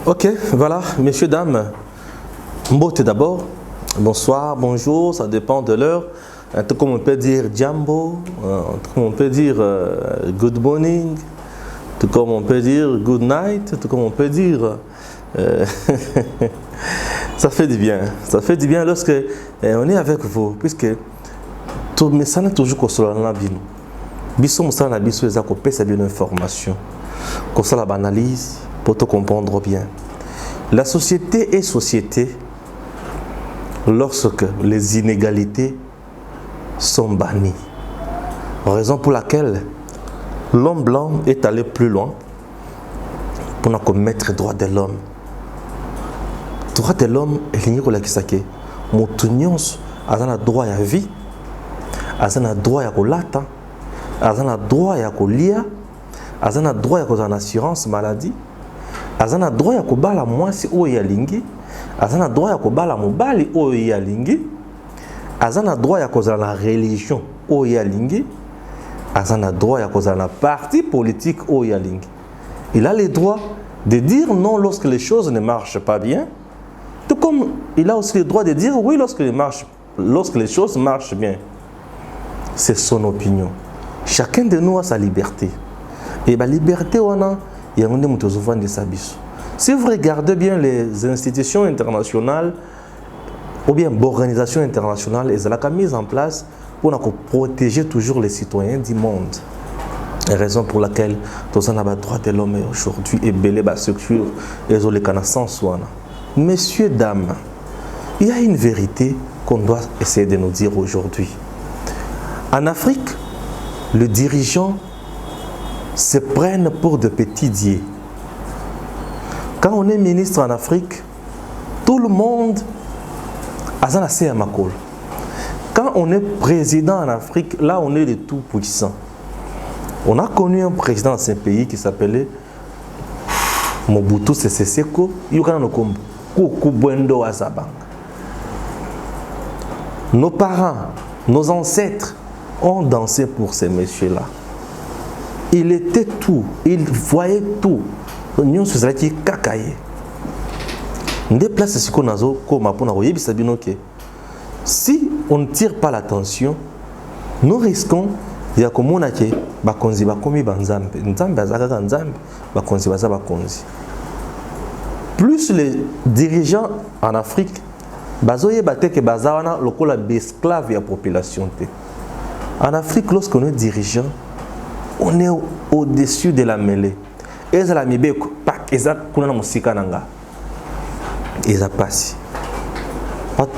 Ok, voilà, messieurs, dames, mbote d'abord, bonsoir, bonjour, ça dépend de l'heure. Tout comme on peut dire Jambo, tout comme on peut dire good morning, tout comme on peut dire good night, tout comme on peut dire... ça fait du bien lorsque on est avec vous, puisque tout le message toujours qu'on soit dans la vie. Biso musala na biso eza ko pesa bien information, ko sala analyse pour te comprendre bien. La société est société lorsque les inégalités sont bannies. Raison pour laquelle l'homme blanc est allé plus loin pour nous commettre les droits de l'homme. Droit de l'homme est lié à ce que nous avons droit à la vie, avons droit à la azana droit ya kolia, azana droit ya kozana assurance maladie, azana droit ya kobala mwasi oyo ya lingi, azana droit ya kobala mobali oyo ya lingi, azana droit ya kozana religion oyo ya lingi, azana droit ya kozana parti politique oyo ya lingi. Il a le droit de dire non lorsque les choses ne marchent pas bien, tout comme il a aussi le droit de dire oui lorsque les choses marchent bien. C'est son opinion. Chacun de nous a sa liberté. Et la liberté, il y a de sabiso. Si vous regardez bien les institutions internationales, ou bien l'organisation internationale, elles ont mis en place pour protéger toujours les citoyens du monde. La raison pour laquelle nous avons le droit de l'homme aujourd'hui est belé la structure et les connaissances. Messieurs, dames, il y a une vérité qu'on doit essayer de nous dire aujourd'hui. En Afrique, les dirigeants se prennent pour de petits dieux. Quand on est ministre en Afrique, tout le monde a assez à Makol. Quand on est président en Afrique, là on est le tout puissant. On a connu un président dans ce pays qui s'appelait Mobutu Sese Seko. Nos parents, nos ancêtres ont dansé pour ces messieurs-là. Il était tout, il voyait tout. Nous sommes allés kakaye. Si on ne tire pas l'attention, nous risquons plus les dirigeants en Afrique, esclaves de la population. En Afrique, lorsqu'on est dirigeant, on est au-dessus de la mêlée. Et ça la mibeko, pak, et ça kuna na musika nanga. Et ça passe.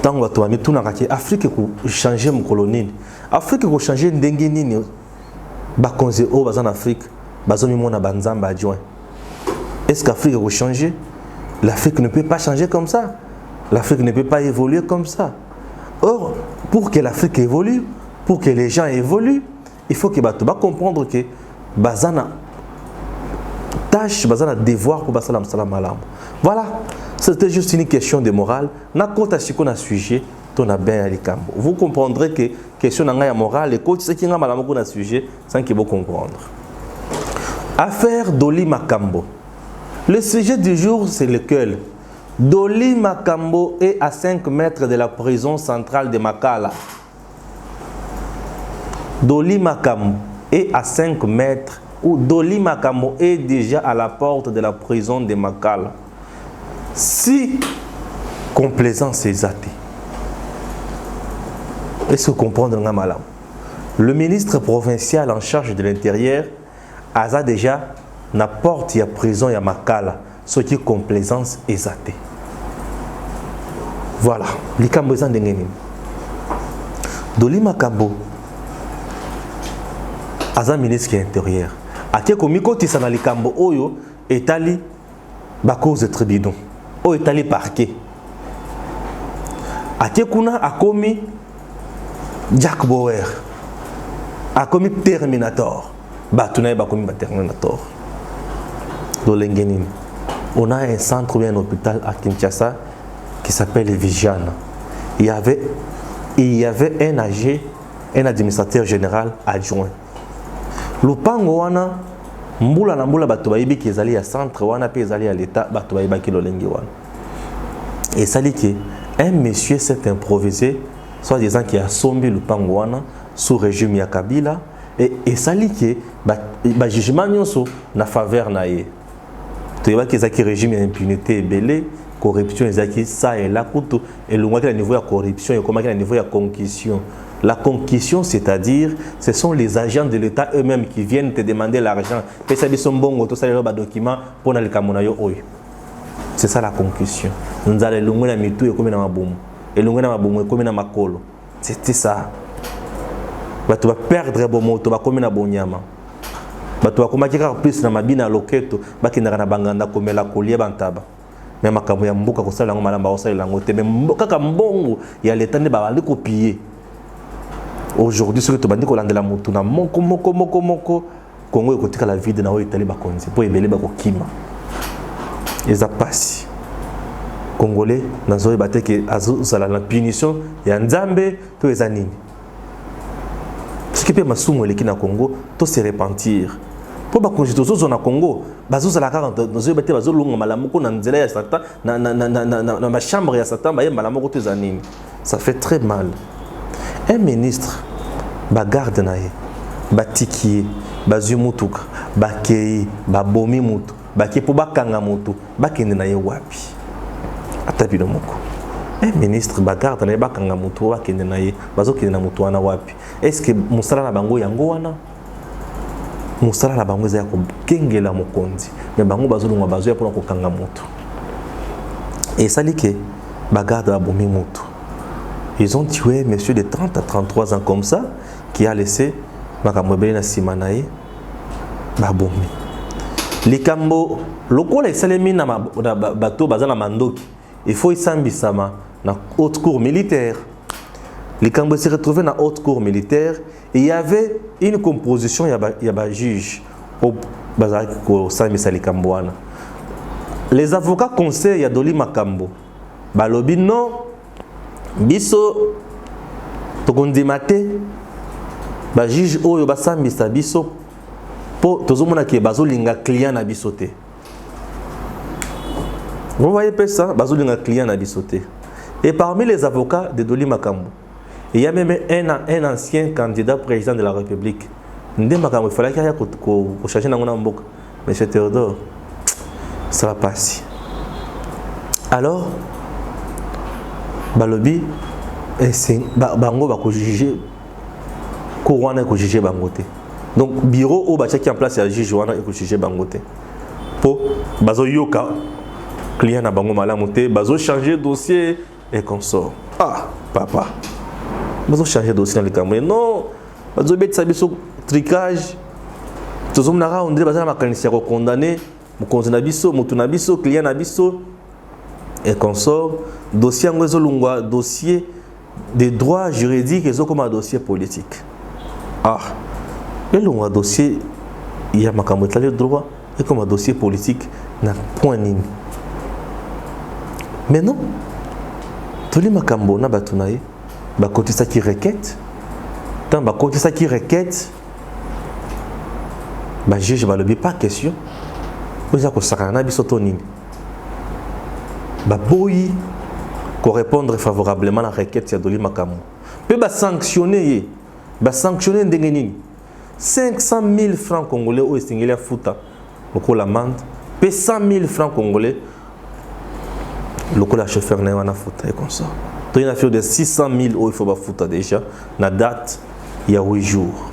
Tant que tu as mis tout dans Afrique ko changer mon colonie. Afrique ko changer ndenge nini. Ba konze o bazan Afrique, bazomi mona banzamba adjoint. Est-ce qu'Afrique ko changer? L'Afrique ne peut pas changer comme ça. L'Afrique ne peut pas évoluer comme ça. Or, pour que l'Afrique évolue, pour que les gens évoluent, il faut que tu comprendre que bazana tâche, bazana devoir pour basalam salam alam. Voilà, c'était juste une question de morale. Na kota sikona sujet, ton a bien alikambo. Vous comprendrez que question nanga ya morale, et quand c'est qui nga malamu na sujet, sans qu'il vous comprendre. Affaire Dolly Makambo. Le sujet du jour, c'est lequel? Dolly Makambo est à 5 mètres de la prison centrale de Makala. Dolly Makambo est à 5 mètres ou Dolly Makambo est déjà à la porte de la prison de Makala. Si complaisance est athée, est-ce que vous comprenez malam? Le ministre provincial en charge de l'intérieur a déjà na porte ya prison ya Makala, ce qui est complaisance est athée. Voilà, likambo ndengeni. Dolly Makambo Aza ministre de l'Intérieur. Aké komiko tisana likambo oyo etali ba cause de tribunal. O etali parquet. Aké kuna akomi Jack Bauer. Akomi Terminator. Ba tunaye bakomi ba Terminator. Dolengeni. On a un centre ou un hôpital à Kinshasa qui s'appelle Vigiane. Il y avait un AG, un administrateur général adjoint. Lupango wana mbula na mbula bato bayibi ki ezali ya centre wana pe ezali ya l'état bato bayiba ki lolenge wana. Et ça dit que un monsieur s'est improvisé, soit disant qu'il a sombi le pangouana sous régime ya Kabila, et ça dit que ba jugement nyonso na faveur na ye. Tu vois que zaki régime ya impunité belé, corruption zaki ça et là kuto et le moins que le niveau de corruption et comment que le niveau de concussion. La concussion, c'est-à-dire, ce sont les agents de l'État eux-mêmes qui viennent te demander l'argent. C'est ça la concussion. Nous allons le mitou et comme na maboum. Et le na maboum et comme na makolo. C'était ça. Tu vas perdre bon moto, va comme na bonyama. Tu vas comme quelqu'un plus na mabina loketo, ba kinara na banganda comme la colie bantaba. Mais makambo ya mboka ko sala ngoma lamba osala lango te mais mboka ka mbongo ya l'État ne ba copier. Aujourd'hui, ce que tu as dit, c'est que tu as moko Congo est côté la vie de Nao Italie bakonzi pour ébeler bakokima. Ils a passé. Congolais, dans le bâtiment que azala la punition et Nzambe tous les années. Ce qui peut m'assumer les na Congo, tout se repentir. Pour bakonzi tous na Congo, bazo la car dans le bâtiment bazo longa malamoko na nzela ya Satan na ma chambre ya Satan ba malamoko tous les années. Ça fait très mal. Un ministre, ba garde nae, ba tikiye, ba zumutuka, ba kei, ba bomi mutu, ba kepo ba kanga mutu, ba kende nae wapi. Atabi no moko. Un ministre, ba garde nae, ba kanga mutu, ba kende nae, ba zo kende na mutu wana wapi. Est-ce que musala na bango yango wana? Musala na bango za ko kengela mokonzi, mais bango bazo lunga bazo ya pona ko kanga mutu. Et ça dit que ba garde ba bomi mutu. Ils ont tué monsieur de 30 à 33 ans comme ça, qui a laissé Makamobele na Simanae, Babomi. Les Kambo, le coup les Salemi na bateau bazana mandoki, il faut y sambisama na haute cour militaire. Les Kambo se retrouvaient dans la haute cour militaire et il y avait une composition, il y a un juge au bazar ko sambisa les Kamboana. Les avocats conseillent à Doli Makambo, balobi non. Biso tokondimate ba juge oyo basambisa biso po tozomona ke bazolinga client na biso te. Vous voyez pas ça, bazolinga client na biso te. Et parmi les avocats de Doli Makambo, il y a même un ancien candidat président de la République. Ndé Makambo, il fallait qu'il y ait ko changer na ngona mboka. Monsieur Théodore, ça va passer. Alors balobi et c'est bango ba ko juger couronne ko juger bangote. Donc bureau au ba qui en place ya juge wana ko juger bangote. Po bazo yoka client na bango malamu te bazo changer dossier et consort. Ah papa. Bazo changer dossier dans le Cameroun. Non, bazo bet sabiso tricage. Tozom na ra on dit bazo na makanisi ko condamner mo condamner biso mo tuna biso client na biso et consort. Dossier en dossier des droits juridiques et comme un dossier politique. Ah, et le dossier, il y a le droit et comme un dossier politique n'a point ni. Mais non, tous les makambo na batunaye, ba côté ça qui requête, tant ba côté ça qui requête, ba juge ba le pas question. Vous avez sakana bisotonini. Ba boyi pour répondre favorablement à la requête de Doli Makambo. Peut sanctionner, sanctionner 500 000 francs congolais au estingeli à Fouta, au l'amende. Peut 100 000 francs congolais, le chauffeur n'a pas Fouta et comme ça. Donc il y a une affaire de 600 000 il faut pas Fouta déjà. La date, il y a 8 jours.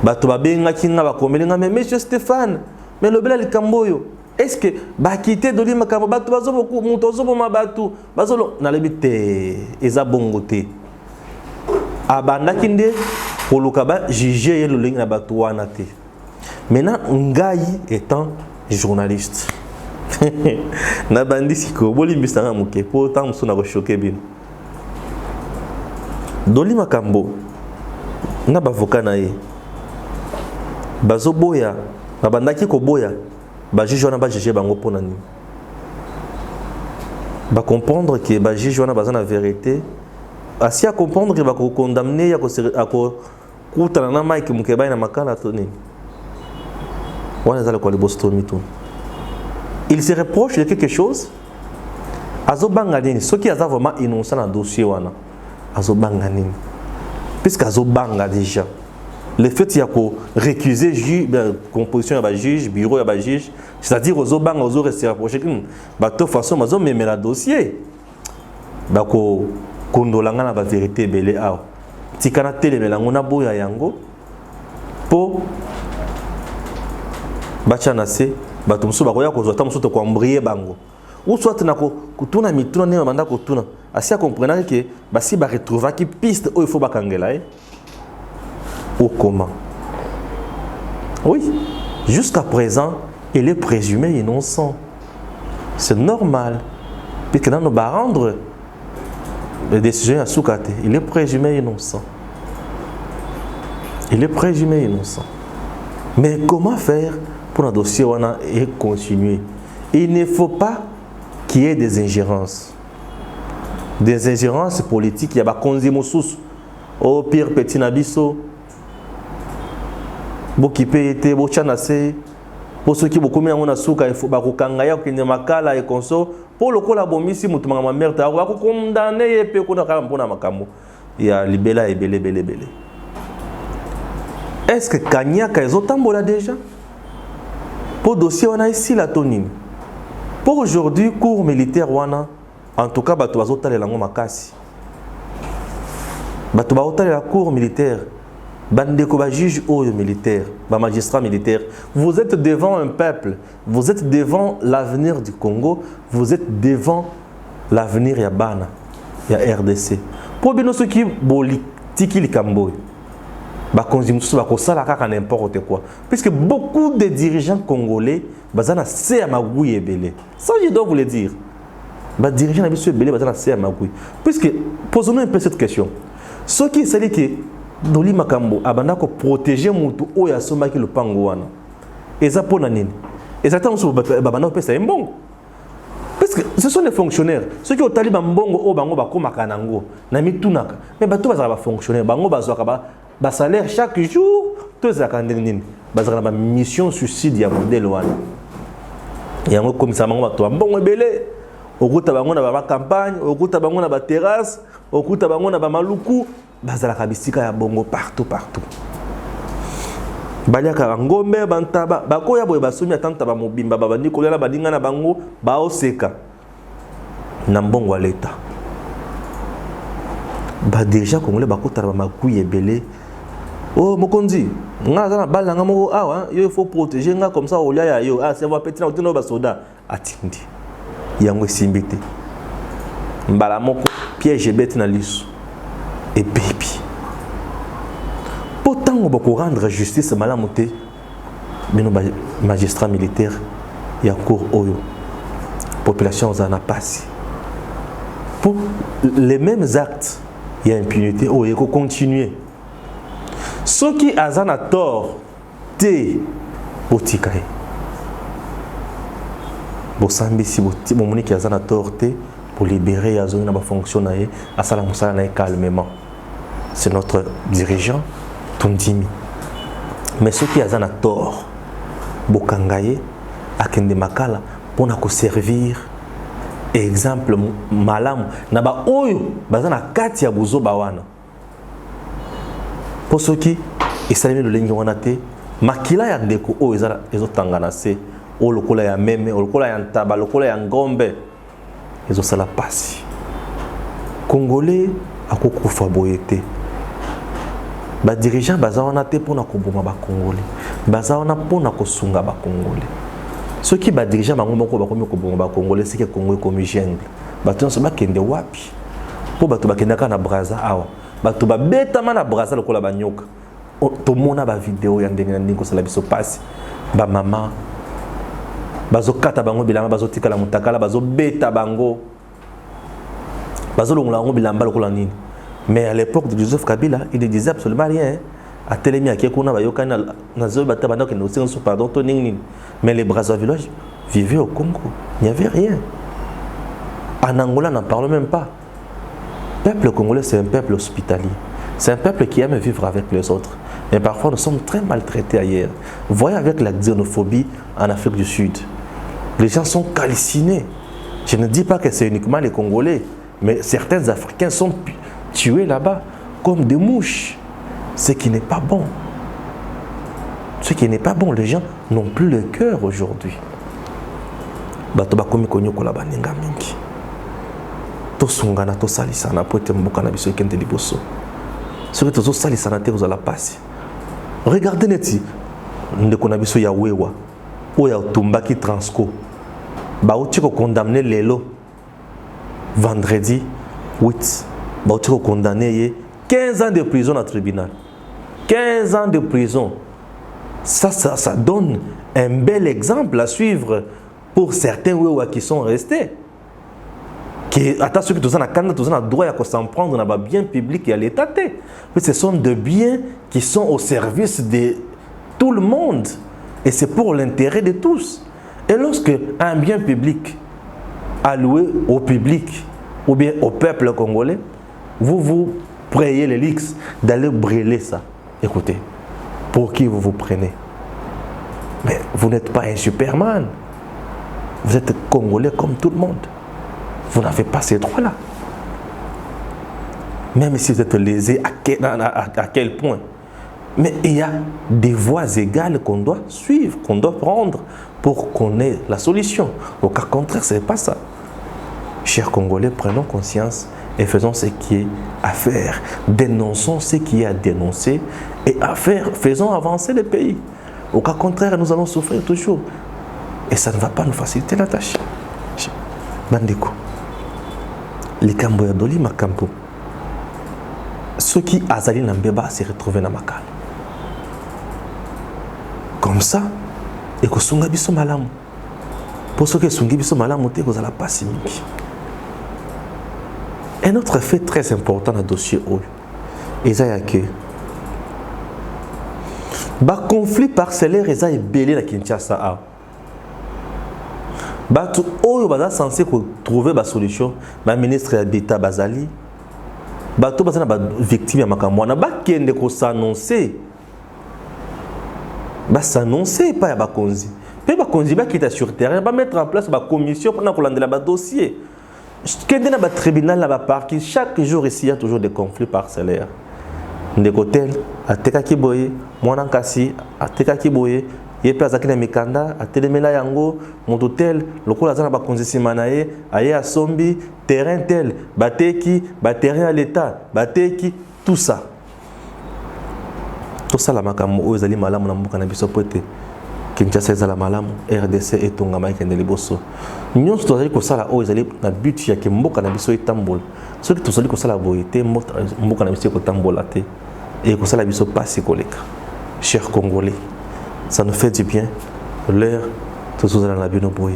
Bato babenga kinga bakomelenga mais monsieur Stéphane, mais le bel Kamboyo. Est-ce que bakité Doli Makambo bato bazo beaucoup montozo pour ma bato bazo na lebite eza bongote abanda kinde poluka ba juger le ligne na bato wana te. Maintenant ngai étant journaliste na bandi siko bolimbisa nga muke po tant muso na ko choquer bin Doli Makambo na bavoka na ye bazo boya na bandaki ko boya ba juge wana ba juger bango pona ni ba comprendre que ba juge wana bazana la vérité asi à comprendre que ba ko condamner ya ko kutana na Mike Mukeba na makala toni Il se reproche de quelque chose. Ce qui est vraiment innocent dans le dossier, puisque Azobanga déjà. Le fait qu'il y a récuser juge, composition de juge, bureau de juge, c'est-à-dire aux Obanga, aux autres se reprocher que de façon, ils ont même le dossier. Bako kondolanga na ba vérité belé a. Tikana télé melangona boya yango. Po bachanase batumsu bakoya kozota musu to kwambrier bango. Ou soit na ko kutuna mituna ne manda kutuna. Asia comprendre que basi ba retrouver qui piste où il faut bakangela ou comment. Oui, jusqu'à présent, il est présumé innocent. C'est normal. Puisque dans nos rendre les décisions à Soukate, il est présumé innocent. Il est présumé innocent. Mais comment faire pour un dossier et continuer? Il ne faut pas qu'il y ait des ingérences. Des ingérences politiques. Il y a des au pire petit nabiso. Boki été bochanase. Pour ceux qui beaucoup mis en souka, il faut bakukangaya kende makala et conso. Pour le coup la bomisi mutumanga ma mère ta wa condamné et pe kuna kala mpona makambo. Ya libela et belé. Est-ce que Kanyaka est otambola déjà? Pour dossier on a ici la tonine. Pour aujourd'hui cours militaire wana en tout cas bato bazotale lango makasi. Bato bazotale la cour militaire. Bandeko ba juge ou militaire, ba magistrat militaire, vous êtes devant un peuple, vous êtes devant l'avenir du Congo, vous êtes devant l'avenir ya Bana, ya RDC. Pour bien ceux qui politiki likamboy, ba konzimusu ba kosala kaka n'importe quoi. Puisque beaucoup de dirigeants congolais bazana se amagui ebele. Ça je dois vous le dire. Ba dirigeants na biso ebele bazana se amagui. Puisque posons-nous un peu cette question. Ce qui c'est que Doli Makambo, abanda ko protéger mutu oya somaki le pango wana. Eza pona nini? Exactement sur babanda ko pesa mbongo. Parce que ce sont les fonctionnaires. Ceux qui ont taliban mbongo o bango bakoma kanango na mitunaka. Mais bato bazala ba fonctionnaire, bango bazwaka ba salaire chaque jour, to za kandeli nini. Bazala ba mission suicide ya modèle wana. Yango komisa bango bato mbongo ebele. Okuta bango na ba campagne, okuta bango na ba terrasse, okuta bango na ba maluku. Bazala kabisika ya bongo partout. Baliaka ngombe bantaba bakoya boye basumi atanta ba mobimba babandi kolela badinga na bango baoseka na mbongo leta. Ba déjà congolais bakota ba makuyi ebele. Oh mokonzi, nga za na balanga moko awa, yo il faut protéger nga comme ça olia ya yo. Ah c'est va petit na otino ba soda atindi. Yango simbité. Mbala moko piège bête na liso. Et baby. Pourtant, on va rendre justice malamoté, mais nos magistrats militaires, il y a cours oyo. Population en a passé. Pour les mêmes actes, il y a impunité. Oh, il faut continuer. Ceux qui ont tort, t'es botikaye. Bosambi si bomoni qui ont tort, t'es pour libérer les zones à fonctionner à Salamoussana calmement. C'est notre dirigeant, Tondimi. Mais ceux qui ont tort, Bokangaye, Akende Makala, pour nous servir, exemple, malam, naba oyo, bazana katia buzo bawana. Pour ceux qui, et saluer le ligne wanate, makila ya ndeko oyo ezotanganase, o lokola ya meme, o lokola ya ntaba, lokola ya ngombe, ezosala pasi. Congolais, akokufa boyete. Ba dirigeant bazawana te pona koboma ba Congolais. Bazawana pona kosunga ba Congolais. Ceux qui ba dirigeant bango moko ba komi koboma ba Congolais c'est que Congo comme jungle. Bato nso ba kende wapi? Po bato ba kendaka na Braza awa. Bato ba betama na Braza lokola ba nyoka. To mona ba vidéo ya ndenge na ndingo sala biso pasi. Ba mama bazo kata bango bilamba bazo tikala mutakala bazo beta bango. Bazo longola bango bilamba lokola nini? Mais à l'époque de Joseph Kabila, il ne disait absolument rien. À Télémi, à Kekuna, mais les Brazzavillois vivaient au Congo. Il n'y avait rien. En Angola, n'en parle même pas. Le peuple congolais, c'est un peuple hospitalier. C'est un peuple qui aime vivre avec les autres. Mais parfois, nous sommes très maltraités ailleurs. Vous voyez avec la xénophobie en Afrique du Sud. Les gens sont calcinés. Je ne dis pas que c'est uniquement les Congolais, mais certains Africains sont tués là-bas comme des mouches. Ce qui n'est pas bon. Ce qui n'est pas bon. Les gens n'ont plus le cœur aujourd'hui. Bato bakomi konyoko la baninga mingi. To sungana to salisana po ete mboka na biso ekende liboso. Soki tozo salisana te ozala pasi. Regardez neti ndeko na biso ya wewa oya tumbaki Transco. Bauti ko condamner lelo vendredi 8. Bauti ko condamner 15 ans de prison au tribunal. 15 ans de prison. Ça donne un bel exemple à suivre pour certains wewa qui sont restés. Attention que tous les droit à s'en prendre dans le bien public et à l'État. Ce sont des biens qui sont au service de tout le monde. Et c'est pour l'intérêt de tous. Et lorsque un bien public alloué au public ou bien au peuple congolais, vous priez les lix d'aller brûler ça. Écoutez, pour qui vous vous prenez? Mais vous n'êtes pas un Superman. Vous êtes Congolais comme tout le monde. Vous n'avez pas ces droits-là. Même si vous êtes lésé, à quel point. Mais il y a des voies égales qu'on doit suivre, qu'on doit prendre pour qu'on ait la solution. Au cas contraire, ce n'est pas ça. Chers Congolais, prenons conscience et faisons ce qui est à faire. Dénonçons ce qui est à dénoncer et à faire. Faisons avancer le pays. Au cas contraire, nous allons souffrir toujours. Et ça ne va pas nous faciliter la tâche. Bandeko. Les Camboyadoli Makampo. Ceux qui azali Nambeba se retrouvent dans Makal. Comme ça, et que Sunga biso malamu. Pour ceux qui Sungi biso malamu, te que la passe mingi. Un autre fait très important dans le dossier OU, c'est que le conflit parcellaire est belé à Kinshasa. Bato oyo baza censé trouver la solution, le ministre d'État Bazali, bato baza na victime ya makambo na bakende ko s'annoncer. Ba s'annoncer pas ya bakonzi. Pe bakonzi ba kita sur terrain, ba mettre en place ba commission pour na kolandela ba dossier. Kende na ba tribunal na ba parquet, chaque jour ici il y a toujours des conflits parcellaires. Ndeko tel ateka kiboye, mwana nkasi ateka kiboye. Il y a des mikanda, a télémela yango, moto tel, le coup la bakonzi simanaye, aye a sombi, terrain tel, bateki, terrain à l'état, bateki, tout ça. Tout ça la makamu ozali malamu na mbuka na biso pote. Kinshasa ezala malamu, RDC et Tongama kende liboso. Nyonso tozali ko sala ozali na but ya ke mbuka na biso etambola. Soki tozali ko sala boyete mbuka na biso ko tambola te. Et ko sala biso pasi koleka. Chers Congolais, ça nous fait du bien. L'air, tous dans la bino boye.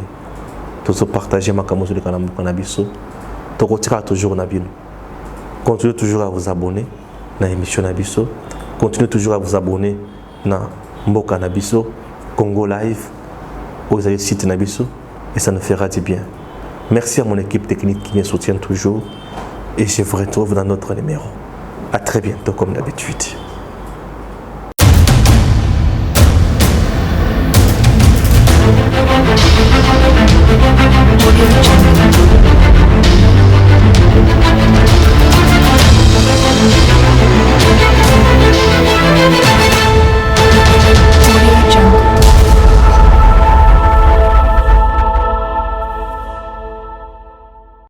Tous partager ma camoufle de Kanambo Kanabiso. Tous retirez toujours na bino. Continuez toujours à vous abonner à l'émission Nabiso. Continuez toujours à vous abonner à Mboka Nabiso, Congo Live, aux sites Nabiso. Et ça nous fera du bien. Merci à mon équipe technique qui me soutient toujours. Et je vous retrouve dans notre numéro. À très bientôt comme d'habitude.